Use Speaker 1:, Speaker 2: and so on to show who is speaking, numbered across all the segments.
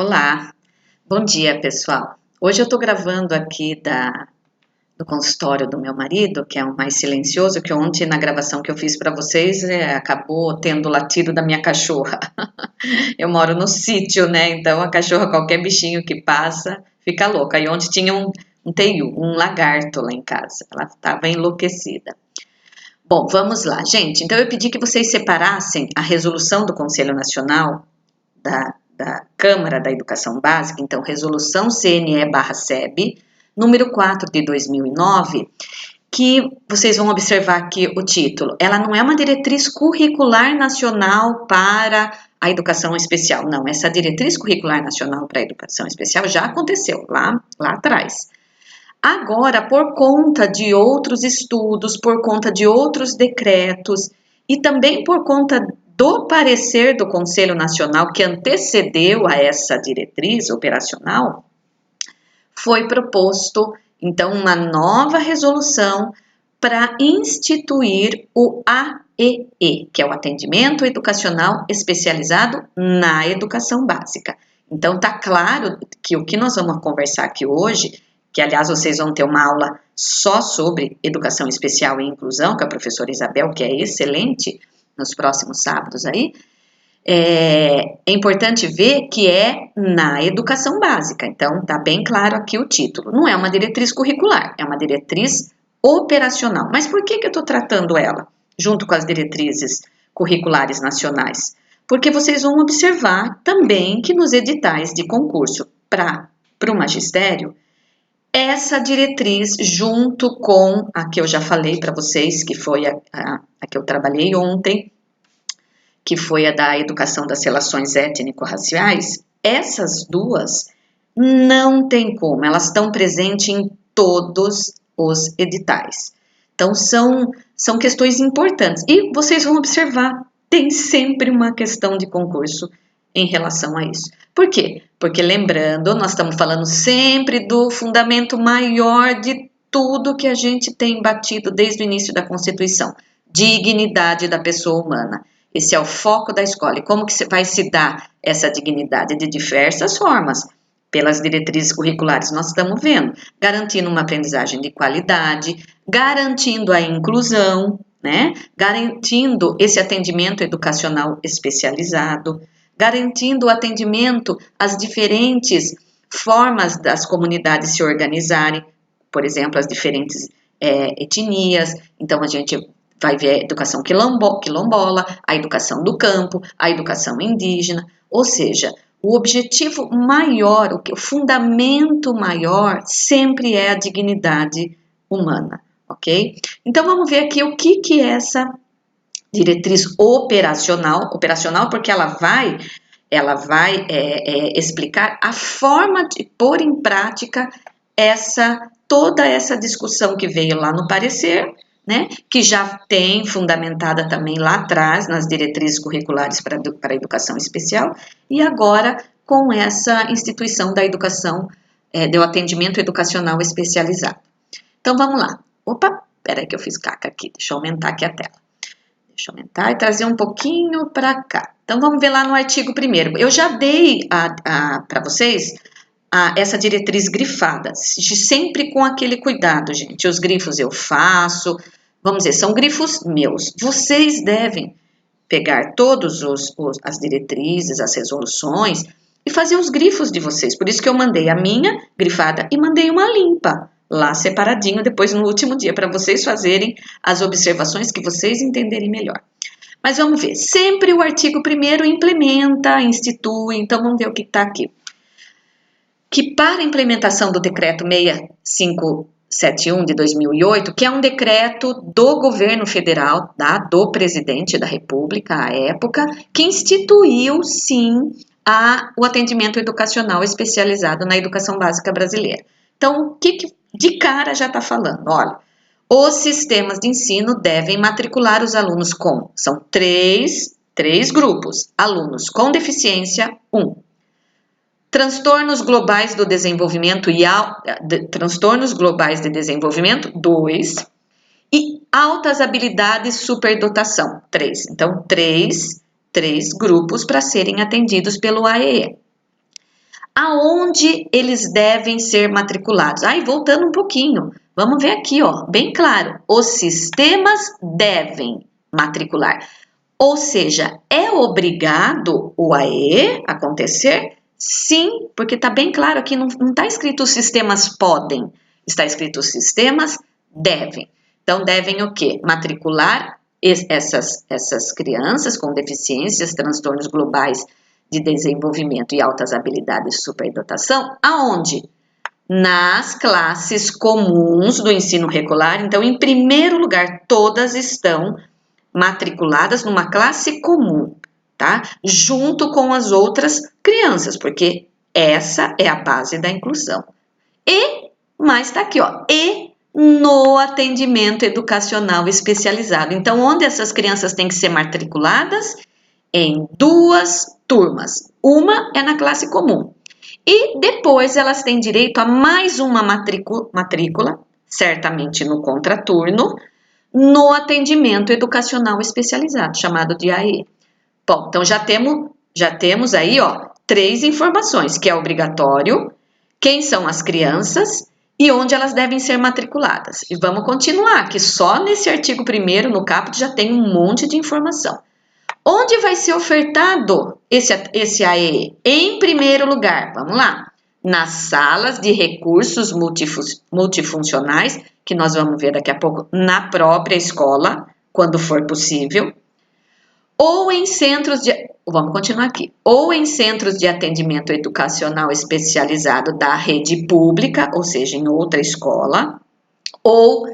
Speaker 1: Olá, bom dia pessoal. Hoje eu estou gravando aqui do consultório do meu marido, que é o mais silencioso, que ontem na gravação que eu fiz para vocês acabou tendo o latido da minha cachorra. Eu moro no sítio, né? Então a cachorra, qualquer bichinho que passa, fica louca. E ontem tinha um teiu, um lagarto lá em casa. Ela estava enlouquecida. Bom, vamos lá, gente. Então eu pedi que vocês separassem a resolução do Conselho Nacional da Câmara da Educação Básica, então Resolução CNE/SEB, número 4 de 2009, que vocês vão observar aqui o título. Ela não é uma diretriz curricular nacional para a educação especial, não. Essa diretriz curricular nacional para a educação especial já aconteceu lá atrás. Agora, por conta de outros estudos, por conta de outros decretos e também por conta do parecer do Conselho Nacional que antecedeu a essa diretriz operacional, foi proposto, então, uma nova resolução para instituir o AEE, que é o Atendimento Educacional Especializado na Educação Básica. Então, está claro que o que nós vamos conversar aqui hoje, que aliás vocês vão ter uma aula só sobre educação especial e inclusão, com a professora Isabel, que é excelente, nos próximos sábados aí, é importante ver que é na educação básica. Então, tá bem claro aqui o título. Não é uma diretriz curricular, é uma diretriz operacional. Mas por que eu estou tratando ela junto com as diretrizes curriculares nacionais? Porque vocês vão observar também que nos editais de concurso para o magistério, essa diretriz junto com a que eu já falei para vocês, que foi a que eu trabalhei ontem, que foi a da educação das relações étnico-raciais, essas duas não tem como, elas estão presentes em todos os editais. Então, são questões importantes. E vocês vão observar, tem sempre uma questão de concurso em relação a isso. Por quê? Porque, lembrando, nós estamos falando sempre do fundamento maior de tudo que a gente tem batido desde o início da Constituição, dignidade da pessoa humana. Esse é o foco da escola. E como que vai se dar essa dignidade? De diversas formas. Pelas diretrizes curriculares nós estamos vendo, garantindo uma aprendizagem de qualidade, garantindo a inclusão, né? Garantindo esse atendimento educacional especializado, garantindo o atendimento às diferentes formas das comunidades se organizarem, por exemplo, as diferentes etnias. Então, a gente vai ver a educação quilombola, a educação do campo, a educação indígena, ou seja, o objetivo maior, o fundamento maior sempre é a dignidade humana, ok? Então vamos ver aqui o que é essa diretriz operacional porque ela vai explicar a forma de pôr em prática toda essa discussão que veio lá no parecer, né, que já tem fundamentada também lá atrás nas diretrizes curriculares para a educação especial e agora com essa instituição da educação, do atendimento educacional especializado. Então vamos lá. Opa, peraí que eu fiz caca aqui, deixa eu aumentar aqui a tela. Deixa eu aumentar e trazer um pouquinho para cá. Então vamos ver lá no artigo 1º. Eu já dei para vocês essa diretriz grifada, sempre com aquele cuidado, gente. Os grifos eu faço, vamos dizer, são grifos meus. Vocês devem pegar todas as diretrizes, as resoluções e fazer os grifos de vocês. Por isso que eu mandei a minha grifada e mandei uma limpa lá separadinho, depois no último dia, para vocês fazerem as observações que vocês entenderem melhor. Mas vamos ver, sempre o artigo 1º implementa, institui, então vamos ver o que está aqui. Que para a implementação do decreto 6571 de 2008, que é um decreto do governo federal, do presidente da República à época, que instituiu, sim, o atendimento educacional especializado na educação básica brasileira. Então, o que de cara já está falando? Olha, os sistemas de ensino devem matricular os alunos são três grupos, alunos com deficiência, 1. Transtornos globais do desenvolvimento transtornos globais de desenvolvimento, 2. E altas habilidades superdotação, 3. Então, três grupos para serem atendidos pelo AEE. aonde eles devem ser matriculados. Aí, voltando um pouquinho, vamos ver aqui, ó, bem claro. Os sistemas devem matricular. Ou seja, é obrigado o AE acontecer? Sim, porque está bem claro aqui, não está escrito os sistemas podem, está escrito os sistemas devem. Então, devem o quê? Matricular essas crianças com deficiências, transtornos globais de desenvolvimento e altas habilidades de superdotação, aonde? Nas classes comuns do ensino regular. Então, em primeiro lugar, todas estão matriculadas numa classe comum, tá? Junto com as outras crianças, porque essa é a base da inclusão. Mas tá aqui, ó, e no atendimento educacional especializado. Então, onde essas crianças têm que ser matriculadas? Em 2 turmas. Uma é na classe comum. E depois elas têm direito a mais uma matrícula, certamente no contraturno, no atendimento educacional especializado, chamado de AE. Bom, então já temos aí, ó, 3 informações, que é obrigatório, quem são as crianças e onde elas devem ser matriculadas. E vamos continuar, que só nesse artigo 1º, no caput, já tem um monte de informação. Onde vai ser ofertado esse AE? Em primeiro lugar, vamos lá, nas salas de recursos multifuncionais, que nós vamos ver daqui a pouco, na própria escola, quando for possível, ou em centros de... Vamos continuar aqui. Ou em centros de atendimento educacional especializado da rede pública, ou seja, em outra escola, ou,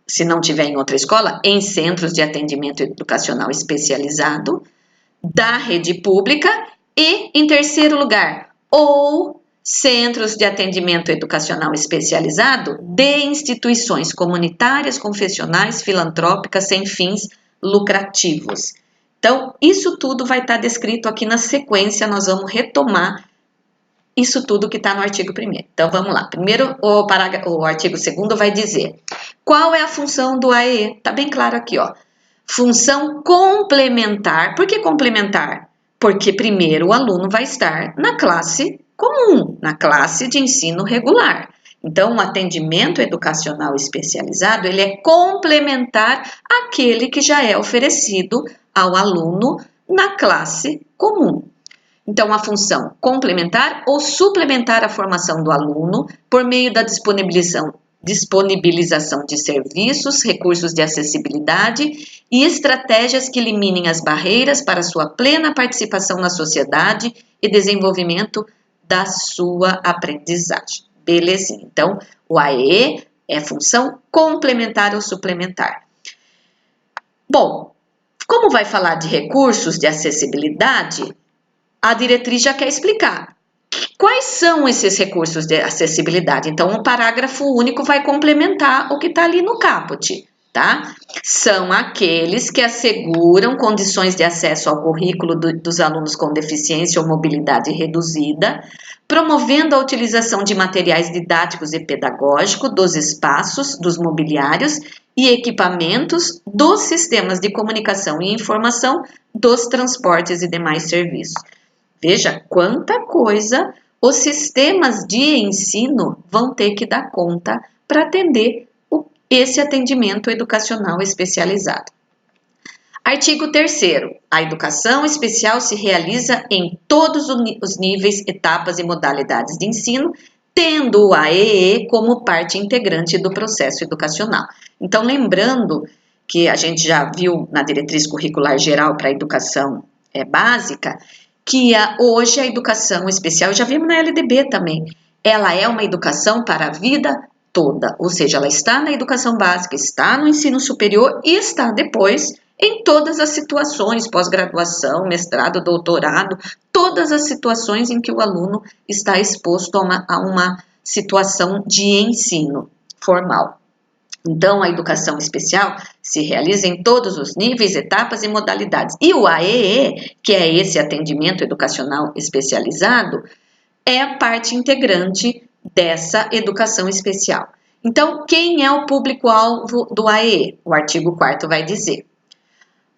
Speaker 1: se não tiver em outra escola, em centros de atendimento educacional especializado da rede pública. E, em terceiro lugar, ou centros de atendimento educacional especializado de instituições comunitárias, confessionais, filantrópicas, sem fins lucrativos. Então, isso tudo vai estar descrito aqui na sequência, nós vamos retomar isso tudo que está no artigo 1º. Então, vamos lá. Primeiro, o artigo 2º vai dizer qual é a função do AE. Está bem claro aqui, ó. Função complementar. Por que complementar? Porque primeiro o aluno vai estar na classe comum, na classe de ensino regular. Então, o atendimento educacional especializado, ele é complementar àquele que já é oferecido ao aluno na classe comum. Então, a função complementar ou suplementar a formação do aluno por meio da disponibilização de serviços, recursos de acessibilidade e estratégias que eliminem as barreiras para sua plena participação na sociedade e desenvolvimento da sua aprendizagem. Belezinha. Então, o AE é função complementar ou suplementar. Bom, como vai falar de recursos de acessibilidade, a diretriz já quer explicar quais são esses recursos de acessibilidade. Então, um parágrafo único vai complementar o que está ali no caput, tá? São aqueles que asseguram condições de acesso ao currículo dos alunos com deficiência ou mobilidade reduzida, promovendo a utilização de materiais didáticos e pedagógicos, dos espaços, dos mobiliários e equipamentos, dos sistemas de comunicação e informação, dos transportes e demais serviços. Veja quanta coisa os sistemas de ensino vão ter que dar conta para atender esse atendimento educacional especializado. Artigo 3º. A educação especial se realiza em todos os níveis, etapas e modalidades de ensino, tendo o AEE como parte integrante do processo educacional. Então, lembrando que a gente já viu na diretriz curricular geral para a educação básica, que hoje a educação especial, já vimos na LDB também, ela é uma educação para a vida toda, ou seja, ela está na educação básica, está no ensino superior e está depois em todas as situações, pós-graduação, mestrado, doutorado, todas as situações em que o aluno está exposto a uma situação de ensino formal. Então, a educação especial se realiza em todos os níveis, etapas e modalidades. E o AEE, que é esse atendimento educacional especializado, é a parte integrante dessa educação especial. Então, quem é o público-alvo do AEE? O artigo 4º vai dizer: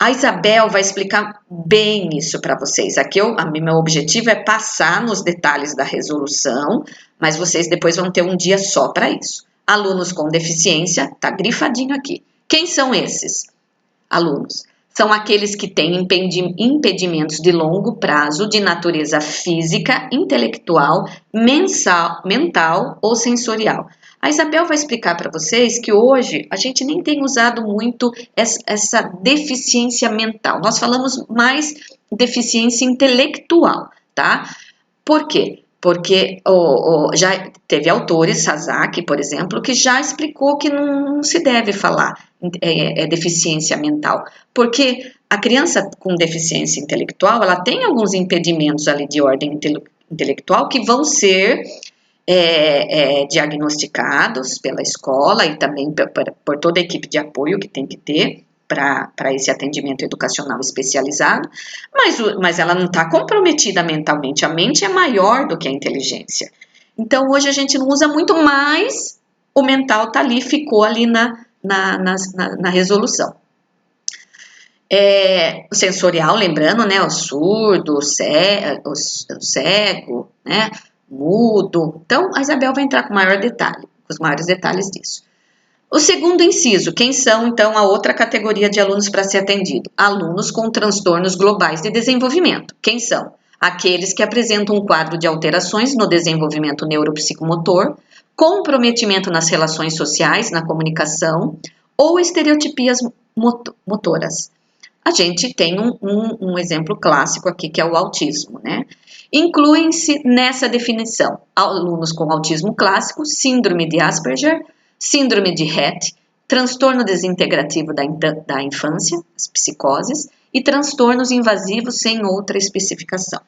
Speaker 1: A Isabel vai explicar bem isso para vocês. Aqui meu objetivo é passar nos detalhes da resolução, mas vocês depois vão ter um dia só para isso. Alunos com deficiência, tá grifadinho aqui. Quem são esses alunos? São aqueles que têm impedimentos de longo prazo de natureza física, intelectual, mental ou sensorial. A Isabel vai explicar para vocês que hoje a gente nem tem usado muito essa deficiência mental. Nós falamos mais deficiência intelectual, tá? Por quê? Porque já teve autores, Sasaki, por exemplo, que já explicou que não se deve falar deficiência mental, porque a criança com deficiência intelectual, ela tem alguns impedimentos ali de ordem intelectual que vão ser diagnosticados pela escola e também por toda a equipe de apoio que tem que ter para esse atendimento educacional especializado, mas ela não está comprometida mentalmente, a mente é maior do que a inteligência. Então, hoje a gente não usa muito, mas o mental tá ali, ficou ali na resolução. O sensorial, lembrando, né, o surdo, o cego, né, mudo. Então, a Isabel vai entrar com os maiores detalhes disso. O segundo inciso, quem são, então, a outra categoria de alunos para ser atendido? Alunos com transtornos globais de desenvolvimento. Quem são? Aqueles que apresentam um quadro de alterações no desenvolvimento neuropsicomotor, comprometimento nas relações sociais, na comunicação ou estereotipias motoras. A gente tem um exemplo clássico aqui, que é o autismo, né? Incluem-se nessa definição alunos com autismo clássico, síndrome de Asperger, síndrome de Rett, transtorno desintegrativo da infância, as psicoses, e transtornos invasivos sem outra especificação.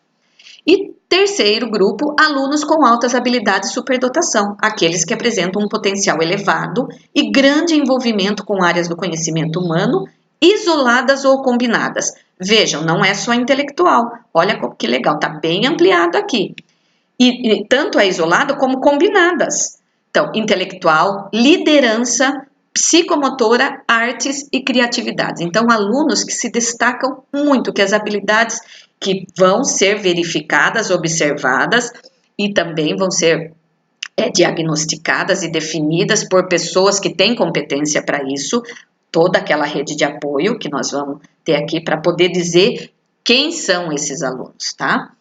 Speaker 1: E terceiro grupo, alunos com altas habilidades de superdotação, aqueles que apresentam um potencial elevado e grande envolvimento com áreas do conhecimento humano, isoladas ou combinadas. Vejam, não é só intelectual, olha que legal, está bem ampliado aqui. E tanto é isolado como combinadas. Então, intelectual, liderança, psicomotora, artes e criatividade. Então, alunos que se destacam muito, que as habilidades que vão ser verificadas, observadas e também vão ser diagnosticadas e definidas por pessoas que têm competência para isso, toda aquela rede de apoio que nós vamos ter aqui para poder dizer quem são esses alunos, tá?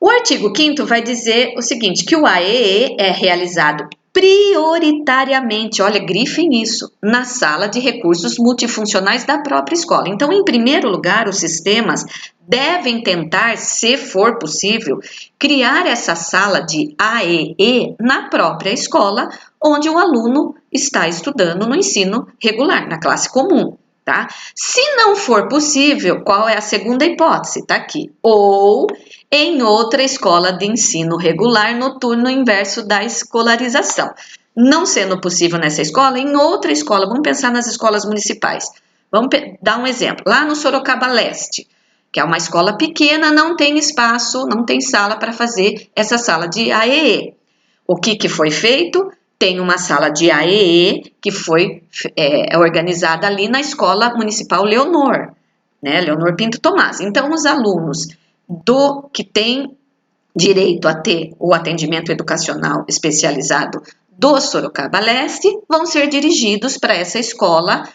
Speaker 1: O artigo 5º vai dizer o seguinte, que o AEE é realizado prioritariamente, olha, grifem isso, na sala de recursos multifuncionais da própria escola. Então, em primeiro lugar, os sistemas devem tentar, se for possível, criar essa sala de AEE na própria escola, onde o aluno está estudando no ensino regular, na classe comum. Tá? Se não for possível, qual é a segunda hipótese? Tá aqui. Ou em outra escola de ensino regular no turno inverso da escolarização. Não sendo possível nessa escola, em outra escola, vamos pensar nas escolas municipais. Vamos dar um exemplo. Lá no Sorocaba Leste, que é uma escola pequena, não tem espaço, não tem sala para fazer essa sala de AEE. O que foi feito? Tem uma sala de AEE que foi organizada ali na Escola Municipal Leonor, né? Leonor Pinto Tomás. Então, os alunos que têm direito a ter o atendimento educacional especializado do Sorocaba Leste vão ser dirigidos para essa escola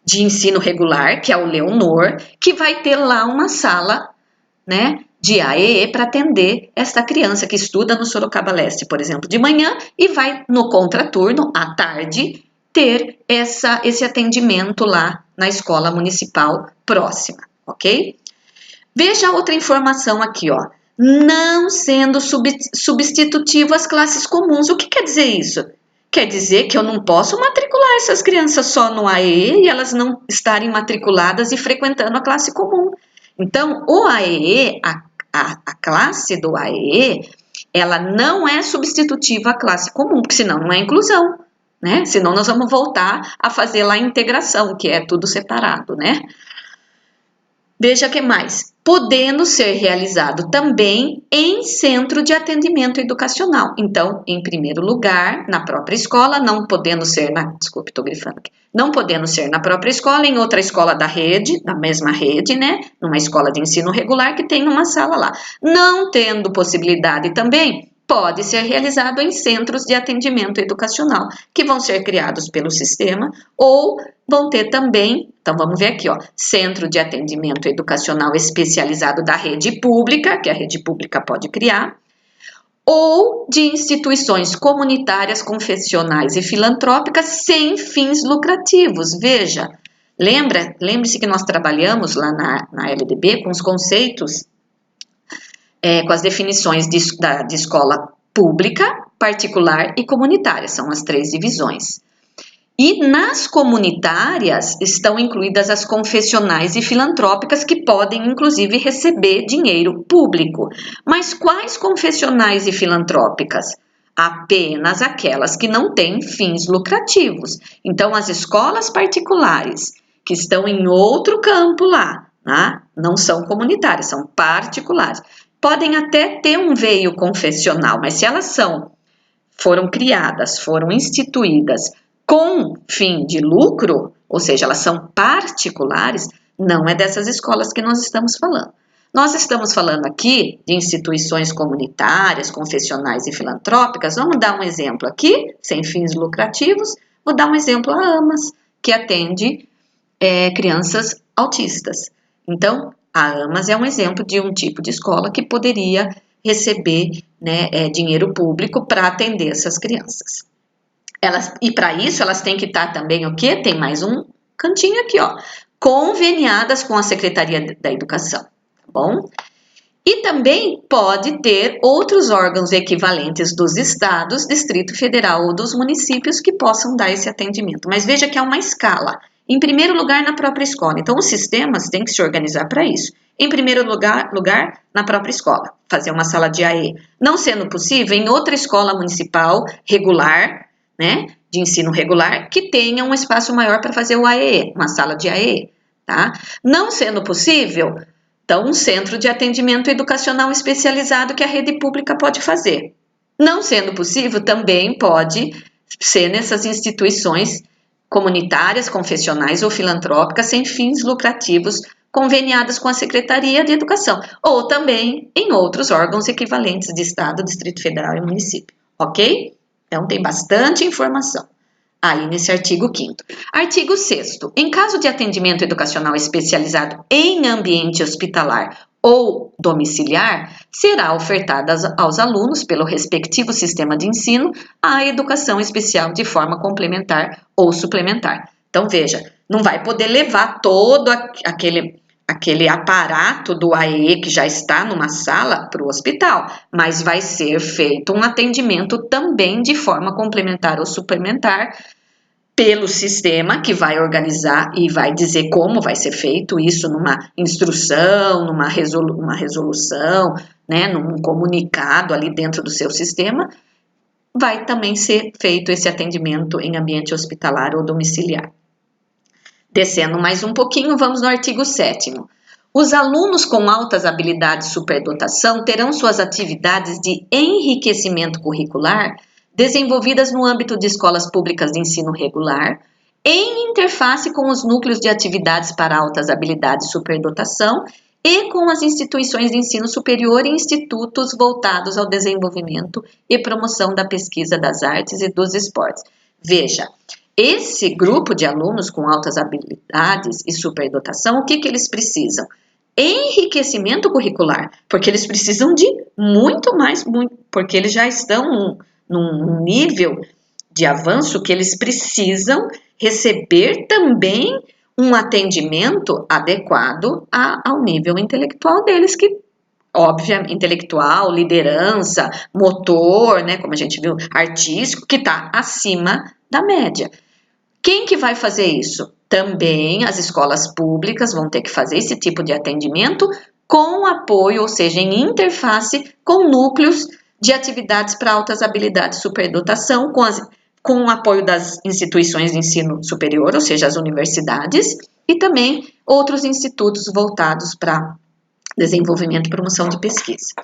Speaker 1: de ensino regular, que é o Leonor, que vai ter lá uma sala, né, de AEE para atender esta criança que estuda no Sorocaba Leste, por exemplo, de manhã e vai no contraturno, à tarde, ter esse atendimento lá na escola municipal próxima, ok? Veja outra informação aqui, ó. Não sendo substitutivo às classes comuns. O que quer dizer isso? Quer dizer que eu não posso matricular essas crianças só no AEE e elas não estarem matriculadas e frequentando a classe comum. Então, o AEE, a classe do AEE, ela não é substitutiva à classe comum, porque senão não é inclusão, né? Senão nós vamos voltar a fazer lá a integração, que é tudo separado, né? Veja que mais, podendo ser realizado também em centro de atendimento educacional. Então, em primeiro lugar, na própria escola, não podendo ser desculpe, estou grifando aqui, não podendo ser na própria escola, em outra escola da rede, da mesma rede, né? Numa escola de ensino regular que tem uma sala lá. Não tendo possibilidade também, pode ser realizado em centros de atendimento educacional, que vão ser criados pelo sistema ou vão ter também, então vamos ver aqui, ó, centro de atendimento educacional especializado da rede pública, que a rede pública pode criar, ou de instituições comunitárias, confessionais e filantrópicas sem fins lucrativos. Veja, lembre-se que nós trabalhamos lá na LDB com os conceitos com as definições de escola pública, particular e comunitária, são as 3 divisões. E nas comunitárias estão incluídas as confessionais e filantrópicas, que podem inclusive receber dinheiro público. Mas quais confessionais e filantrópicas? Apenas aquelas que não têm fins lucrativos. Então, as escolas particulares, que estão em outro campo lá, né? Não são comunitárias, são particulares. Podem até ter um veio confessional, mas se elas foram criadas, foram instituídas com fim de lucro, ou seja, elas são particulares, não é dessas escolas que nós estamos falando. Nós estamos falando aqui de instituições comunitárias, confessionais e filantrópicas. Vamos dar um exemplo aqui, sem fins lucrativos. Vou dar um exemplo, a AMAS, que atende crianças autistas. Então, a AMAS é um exemplo de um tipo de escola que poderia receber dinheiro público para atender essas crianças. E para isso elas têm que estar também o quê? Tem mais um cantinho aqui, ó, conveniadas com a Secretaria da Educação, tá bom? E também pode ter outros órgãos equivalentes dos estados, Distrito Federal ou dos municípios que possam dar esse atendimento. Mas veja que é uma escala. Em primeiro lugar, na própria escola. Então, os sistemas têm que se organizar para isso. Em primeiro lugar, na própria escola, fazer uma sala de AE. Não sendo possível, em outra escola municipal regular, né, de ensino regular, que tenha um espaço maior para fazer o AE, uma sala de AE, tá? Não sendo possível, então, um centro de atendimento educacional especializado que a rede pública pode fazer. Não sendo possível, também pode ser nessas instituições comunitárias, confessionais ou filantrópicas sem fins lucrativos conveniadas com a Secretaria de Educação, ou também em outros órgãos equivalentes de Estado, Distrito Federal e município, ok? Então, tem bastante informação aí nesse artigo 5º. Artigo 6º. Em caso de atendimento educacional especializado em ambiente hospitalar ou domiciliar, será ofertada aos alunos, pelo respectivo sistema de ensino, a educação especial de forma complementar ou suplementar. Então, veja, não vai poder levar todo aquele aparato do AE que já está numa sala para o hospital, mas vai ser feito um atendimento também de forma complementar ou suplementar pelo sistema que vai organizar e vai dizer como vai ser feito isso numa instrução, numa resolução, né, num comunicado ali dentro do seu sistema. Vai também ser feito esse atendimento em ambiente hospitalar ou domiciliar. Descendo mais um pouquinho, vamos no artigo 7º. Os alunos com altas habilidades de superdotação terão suas atividades de enriquecimento curricular desenvolvidas no âmbito de escolas públicas de ensino regular, em interface com os núcleos de atividades para altas habilidades de superdotação e com as instituições de ensino superior e institutos voltados ao desenvolvimento e promoção da pesquisa das artes e dos esportes. Veja, esse grupo de alunos com altas habilidades e superdotação, o que eles precisam? Enriquecimento curricular, porque eles precisam de muito mais, porque eles já estão num nível de avanço que eles precisam receber também um atendimento adequado ao nível intelectual deles, que obviamente, intelectual, liderança, motor, né, como a gente viu, artístico, que está acima da média. Quem que vai fazer isso? Também as escolas públicas vão ter que fazer esse tipo de atendimento com apoio, ou seja, em interface com núcleos de atividades para altas habilidades de superdotação, com o apoio das instituições de ensino superior, ou seja, as universidades, e também outros institutos voltados para desenvolvimento e promoção de pesquisa.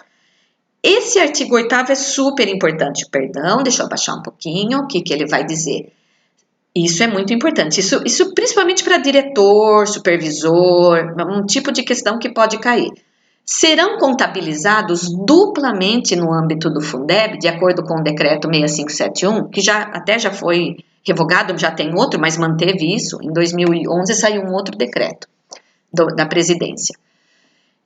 Speaker 1: Esse artigo 8º é super importante, perdão, deixa eu abaixar um pouquinho, o que ele vai dizer? Isso é muito importante, isso principalmente para diretor, supervisor, um tipo de questão que pode cair. Serão contabilizados duplamente no âmbito do Fundeb, de acordo com o decreto 6571, que até já foi revogado, já tem outro, mas manteve isso. Em 2011 saiu um outro decreto da presidência.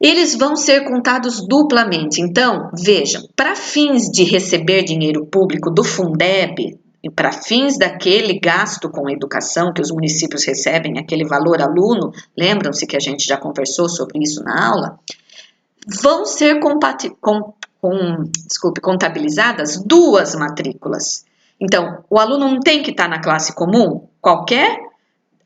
Speaker 1: Eles vão ser contados duplamente. Então, vejam, para fins de receber dinheiro público do Fundeb, e para fins daquele gasto com educação que os municípios recebem, aquele valor aluno, lembram-se que a gente já conversou sobre isso na aula, vão ser contabilizadas 2 matrículas. Então, o aluno não tem que estar na classe comum,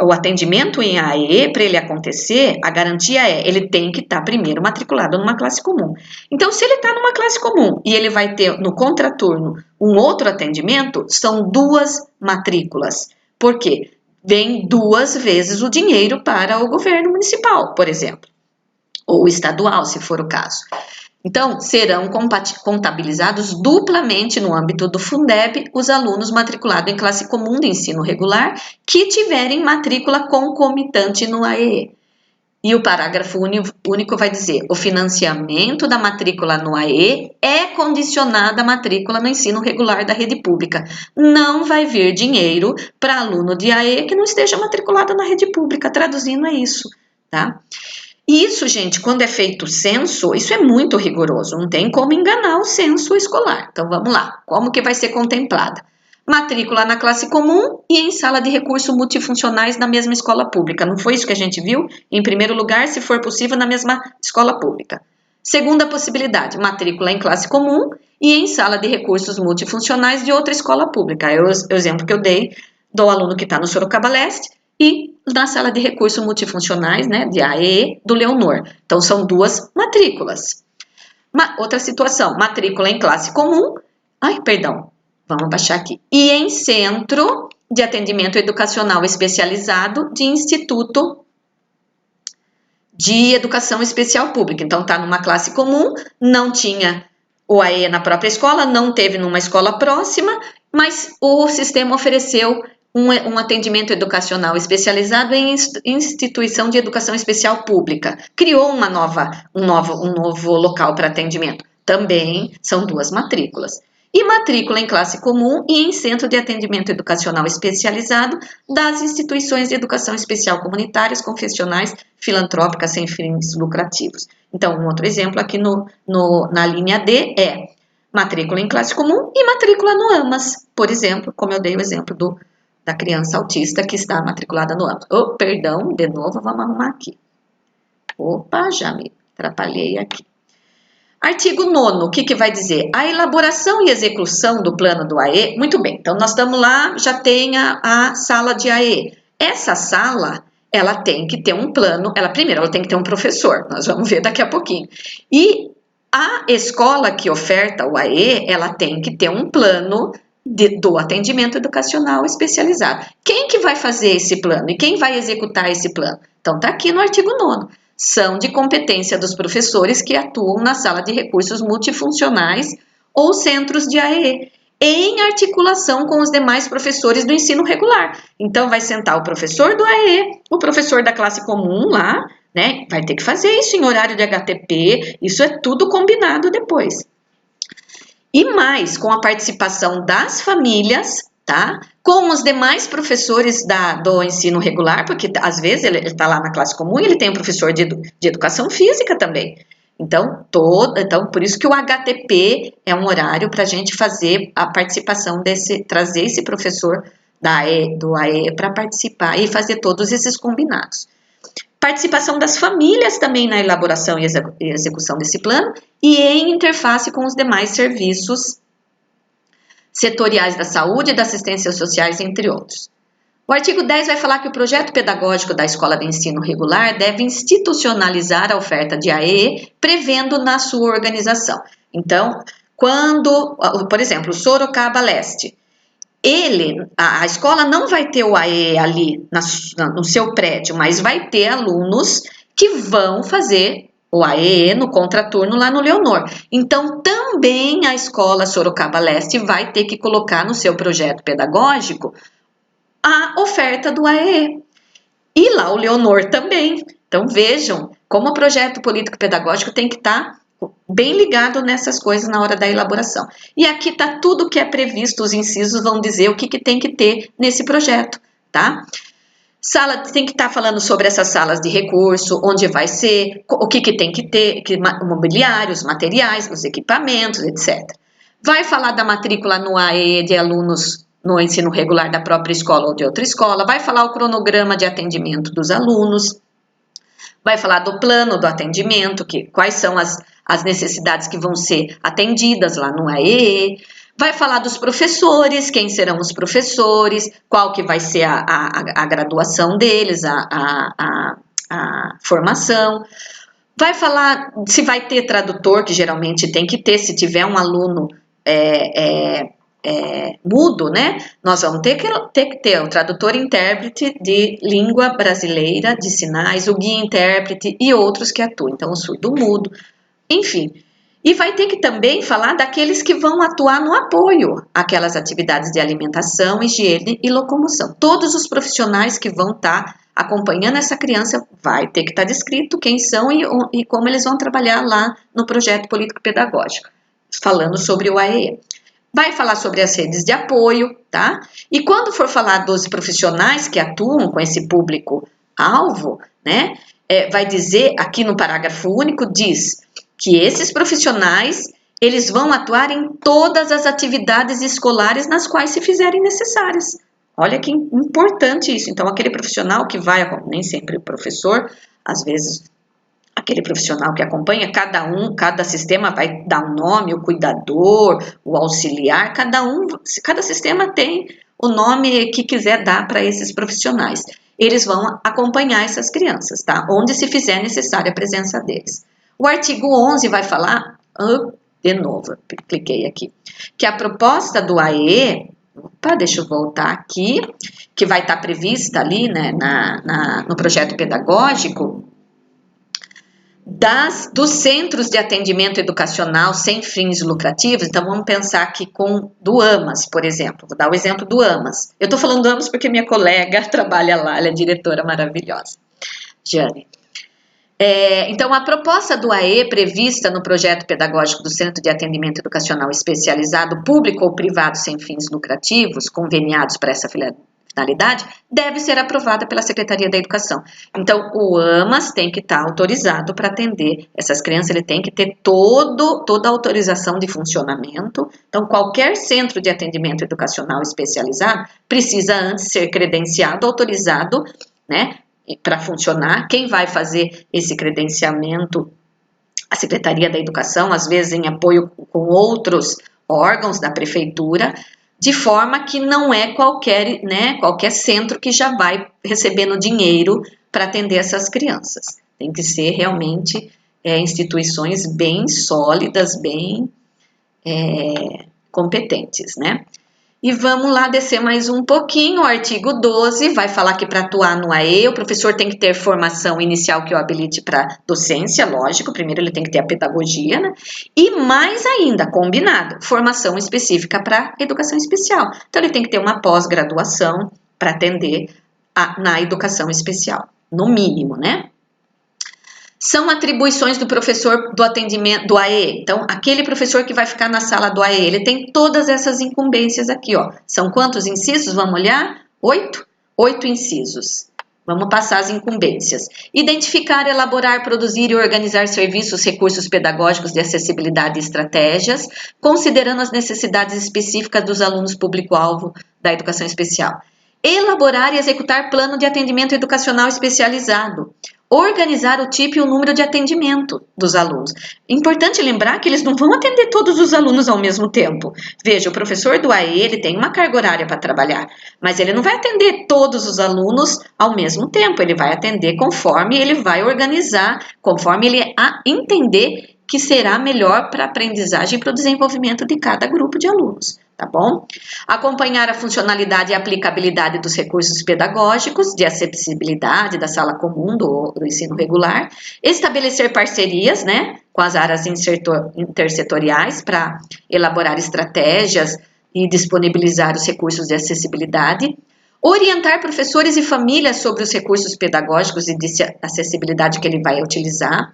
Speaker 1: o atendimento em AE, para ele acontecer, a garantia ele tem que estar primeiro matriculado numa classe comum. Então, se ele está numa classe comum e ele vai ter no contraturno um outro atendimento, são 2 matrículas. Por quê? Vem 2 vezes o dinheiro para o governo municipal, por exemplo, ou estadual, se for o caso. Então, serão contabilizados duplamente no âmbito do Fundeb os alunos matriculados em classe comum de ensino regular que tiverem matrícula concomitante no AEE. E o parágrafo único vai dizer: o financiamento da matrícula no AEE é condicionado à matrícula no ensino regular da rede pública. Não vai vir dinheiro para aluno de AEE que não esteja matriculado na rede pública. Traduzindo, é isso, tá? Isso, gente, quando é feito o censo, isso é muito rigoroso, não tem como enganar o censo escolar. Então, vamos lá, como que vai ser contemplada? Matrícula na classe comum e em sala de recursos multifuncionais na mesma escola pública. Não foi isso que a gente viu? Em primeiro lugar, se for possível, na mesma escola pública. Segunda possibilidade, matrícula em classe comum e em sala de recursos multifuncionais de outra escola pública. É o exemplo que eu dei do aluno que está no Sorocaba Leste e na sala de recursos multifuncionais, né, de AE, do Leonor. Então, são 2 matrículas. Outra situação, matrícula em classe comum, vamos baixar aqui, e em centro de atendimento educacional especializado de instituto de educação especial pública. Então, está numa classe comum, não tinha o AE na própria escola, não teve numa escola próxima, mas o sistema ofereceu um atendimento educacional especializado em instituição de educação especial pública. Criou um novo local para atendimento. Também são 2 matrículas. E matrícula em classe comum e em centro de atendimento educacional especializado das instituições de educação especial comunitárias, confessionais, filantrópicas, sem fins lucrativos. Então, um outro exemplo aqui na linha D é matrícula em classe comum e matrícula no AMAS, por exemplo, como eu dei o exemplo da criança autista que está matriculada no AMAS. Oh, perdão, de novo, vamos arrumar aqui. Opa, já me atrapalhei aqui. Artigo 9º, o que vai dizer? A elaboração e execução do plano do AE, muito bem, então nós estamos lá, já tem a sala de AE. Essa sala, ela tem que ter um plano, primeiro ela tem que ter um professor, nós vamos ver daqui a pouquinho. E a escola que oferta o AE, ela tem que ter um plano do atendimento educacional especializado. Quem que vai fazer esse plano e quem vai executar esse plano? Então, está aqui no artigo 9º. São de competência dos professores que atuam na sala de recursos multifuncionais ou centros de AE, em articulação com os demais professores do ensino regular. Então, vai sentar o professor do AE, o professor da classe comum lá, né? Vai ter que fazer isso em horário de HTP, isso é tudo combinado depois. E mais, com a participação das famílias, tá? Com os demais professores do ensino regular, porque às vezes ele está lá na classe comum e ele tem um professor de educação física também. Então, por isso que o HTP é um horário para a gente fazer a participação trazer esse professor do AE para participar e fazer todos esses combinados. Participação das famílias também na elaboração e execução desse plano e em interface com os demais serviços setoriais da saúde e da assistência sociais, entre outros. O artigo 10 vai falar que o projeto pedagógico da escola de ensino regular deve institucionalizar a oferta de AE, prevendo na sua organização. Então, por exemplo, Sorocaba Leste, a escola não vai ter o AE ali no seu prédio, mas vai ter alunos que vão fazer o AE no contraturno lá no Leonor. Então, também a escola Sorocaba Leste vai ter que colocar no seu projeto pedagógico a oferta do AE. E lá o Leonor também. Então, vejam como o projeto político-pedagógico tem que estar bem ligado nessas coisas na hora da elaboração. E aqui está tudo que é previsto, os incisos vão dizer o que tem que ter nesse projeto, tá? Sala tem que estar falando sobre essas salas de recurso, onde vai ser, o que tem que ter, mobiliários, materiais, os equipamentos, etc. Vai falar da matrícula no AE de alunos no ensino regular da própria escola ou de outra escola, vai falar o cronograma de atendimento dos alunos, vai falar do plano do atendimento, quais são as necessidades que vão ser atendidas lá no AE, vai falar dos professores, quem serão os professores, qual que vai ser a graduação deles, a formação, vai falar se vai ter tradutor, que geralmente tem que ter, se tiver um aluno mudo, né? Nós vamos ter que ter o tradutor intérprete de língua brasileira, de sinais, o guia intérprete e outros que atuam. Então, o surdo-mudo, enfim. E vai ter que também falar daqueles que vão atuar no apoio àquelas atividades de alimentação, higiene e locomoção. Todos os profissionais que vão estar acompanhando essa criança vai ter que estar descrito quem são e como eles vão trabalhar lá no projeto político-pedagógico, falando sobre o AEE. Vai falar sobre as redes de apoio, tá? E quando for falar dos profissionais que atuam com esse público-alvo, né? Vai dizer, aqui no parágrafo único, diz que esses profissionais, eles vão atuar em todas as atividades escolares nas quais se fizerem necessárias. Olha que importante isso. Então, aquele profissional que vai, nem sempre o professor, às vezes aquele profissional que acompanha, cada sistema vai dar um nome, o cuidador, o auxiliar, cada sistema tem o nome que quiser dar para esses profissionais. Eles vão acompanhar essas crianças, tá? Onde se fizer necessária a presença deles. O artigo 11 vai falar, de novo, cliquei aqui, que a proposta do AE, deixa eu voltar aqui, que vai estar prevista ali, né, no projeto pedagógico, dos centros de atendimento educacional sem fins lucrativos. Então, vamos pensar aqui do AMAS, por exemplo. Vou dar o exemplo do AMAS. Eu estou falando do AMAS porque minha colega trabalha lá, ela é diretora maravilhosa, Jane. Então, a proposta do AE prevista no projeto pedagógico do Centro de Atendimento Educacional Especializado, público ou privado sem fins lucrativos, conveniados para essa finalidade, deve ser aprovada pela Secretaria da Educação. Então, o AMAS tem que estar autorizado para atender essas crianças, ele tem que ter toda a autorização de funcionamento. Então, qualquer centro de atendimento educacional especializado precisa antes ser credenciado, autorizado, né, para funcionar. Quem vai fazer esse credenciamento? A Secretaria da Educação, às vezes em apoio com outros órgãos da prefeitura, de forma que não é qualquer centro que já vai recebendo dinheiro para atender essas crianças. Tem que ser realmente instituições bem sólidas, bem competentes, né? E vamos lá descer mais um pouquinho, o artigo 12 vai falar que para atuar no AE, o professor tem que ter formação inicial que o habilite para docência, lógico, primeiro ele tem que ter a pedagogia, né? E mais ainda, combinado, formação específica para educação especial. Então, ele tem que ter uma pós-graduação para atender na educação especial, no mínimo, né? São atribuições do professor do atendimento do AE. Então, aquele professor que vai ficar na sala do AE, ele tem todas essas incumbências aqui, ó. São quantos incisos? Vamos olhar? 8? 8 incisos. Vamos passar as incumbências. Identificar, elaborar, produzir e organizar serviços, recursos pedagógicos de acessibilidade e estratégias, considerando as necessidades específicas dos alunos público-alvo da educação especial. Elaborar e executar plano de atendimento educacional especializado. Organizar o tipo e o número de atendimento dos alunos. Importante lembrar que eles não vão atender todos os alunos ao mesmo tempo. Veja, o professor do AE, ele tem uma carga horária para trabalhar, mas ele não vai atender todos os alunos ao mesmo tempo, ele vai atender conforme ele vai organizar, conforme ele entender que será melhor para a aprendizagem e para o desenvolvimento de cada grupo de alunos. tá bom? Acompanhar a funcionalidade e aplicabilidade dos recursos pedagógicos de acessibilidade da sala comum do ensino regular, estabelecer parcerias, né, com as áreas intersetoriais para elaborar estratégias e disponibilizar os recursos de acessibilidade, orientar professores e famílias sobre os recursos pedagógicos e de acessibilidade que ele vai utilizar,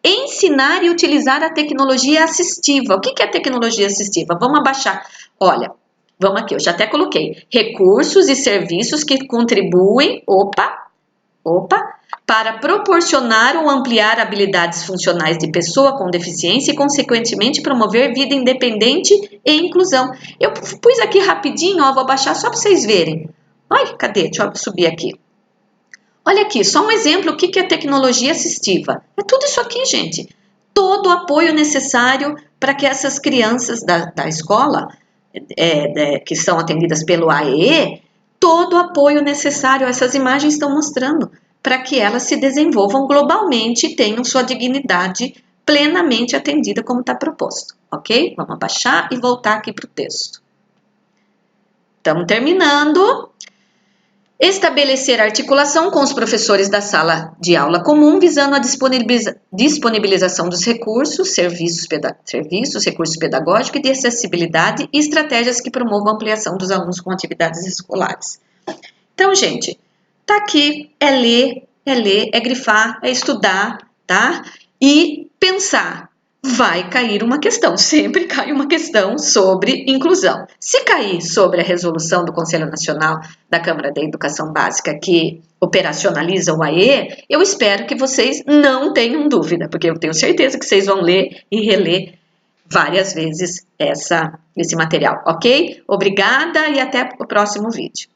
Speaker 1: ensinar e utilizar a tecnologia assistiva. O que é tecnologia assistiva? Vamos abaixar. Olha, vamos aqui, eu já até coloquei. Recursos e serviços que contribuem, para proporcionar ou ampliar habilidades funcionais de pessoa com deficiência e, consequentemente, promover vida independente e inclusão. Eu pus aqui rapidinho, ó, vou abaixar só para vocês verem. Ai, cadê? Deixa eu subir aqui. Olha aqui, só um exemplo, o que é tecnologia assistiva? É tudo isso aqui, gente. Todo o apoio necessário para que essas crianças da escola, que são atendidas pelo AEE, todo o apoio necessário, essas imagens estão mostrando, para que elas se desenvolvam globalmente e tenham sua dignidade plenamente atendida como está proposto, ok? Vamos abaixar e voltar aqui para o texto. Estamos terminando. Estabelecer articulação com os professores da sala de aula comum, visando a disponibilização dos recursos, recursos pedagógicos e de acessibilidade e estratégias que promovam a ampliação dos alunos com atividades escolares. Então, gente, tá aqui, é ler, é grifar, é estudar, tá? E pensar. Vai cair uma questão, sempre cai uma questão sobre inclusão. Se cair sobre a resolução do Conselho Nacional da Câmara da Educação Básica que operacionaliza o AE, eu espero que vocês não tenham dúvida, porque eu tenho certeza que vocês vão ler e reler várias vezes esse material, ok? Obrigada e até o próximo vídeo.